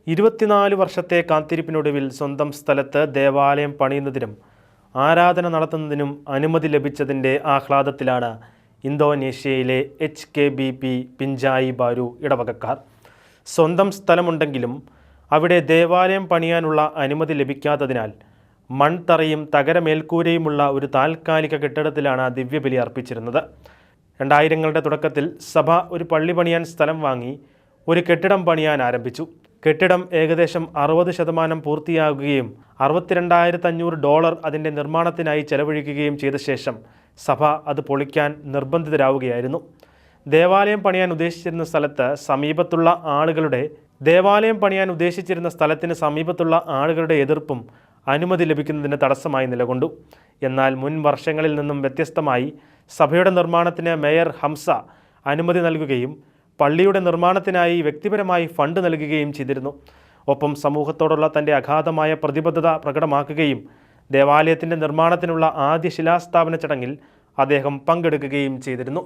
24 വർഷത്തെ കാത്തിരിപ്പിനൊടുവിൽ സ്വന്തം സ്ഥലത്ത് ദേവാലയം പണിയുന്നതിനും ആരാധന നടത്തുന്നതിനും അനുമതി ലഭിച്ചതിൻ്റെ ആഹ്ലാദത്തിലാണ് ഇന്തോനേഷ്യയിലെ HKBP പിഞ്ചായി ബാരു ഇടവകക്കാർ. സ്വന്തം സ്ഥലമുണ്ടെങ്കിലും അവിടെ ദേവാലയം പണിയാനുള്ള അനുമതി ലഭിക്കാത്തതിനാൽ മൺതറയും തകരമേൽക്കൂരയുമുള്ള ഒരു താൽക്കാലിക കെട്ടിടത്തിലാണ് ദിവ്യബലി അർപ്പിച്ചിരുന്നത്. 2000ങ്ങളുടെ തുടക്കത്തിൽ സഭ ഒരു പള്ളി പണിയാൻ സ്ഥലം വാങ്ങി ഒരു കെട്ടിടം പണിയാൻ ആരംഭിച്ചു. കെട്ടിടം ഏകദേശം 60% പൂർത്തിയാകുകയും $62,500 അതിൻ്റെ നിർമ്മാണത്തിനായി ചെലവഴിക്കുകയും ചെയ്ത ശേഷം സഭ അത് പൊളിക്കാൻ നിർബന്ധിതരാവുകയായിരുന്നു. ദേവാലയം പണിയാൻ ഉദ്ദേശിച്ചിരുന്ന സമീപത്തുള്ള ആളുകളുടെ എതിർപ്പും അനുമതി ലഭിക്കുന്നതിന് തടസ്സമായി നിലകൊണ്ടു. എന്നാൽ മുൻ വർഷങ്ങളിൽ നിന്നും വ്യത്യസ്തമായി സഭയുടെ നിർമ്മാണത്തിന് മേയർ ഹംസ അനുമതി നൽകുകയും പള്ളിയുടെ നിർമ്മാണത്തിനായി വ്യക്തിപരമായി ഫണ്ട് നൽകുകയും ചെയ്തിരുന്നു. ഒപ്പം സമൂഹത്തോടുള്ള തൻ്റെ അഗാധമായ പ്രതിബദ്ധത പ്രകടമാക്കുകയും ദേവാലയത്തിൻ്റെ നിർമ്മാണത്തിനുള്ള ആദ്യ ശിലാസ്ഥാപന ചടങ്ങിൽ അദ്ദേഹം പങ്കെടുക്കുകയും ചെയ്തിരുന്നു.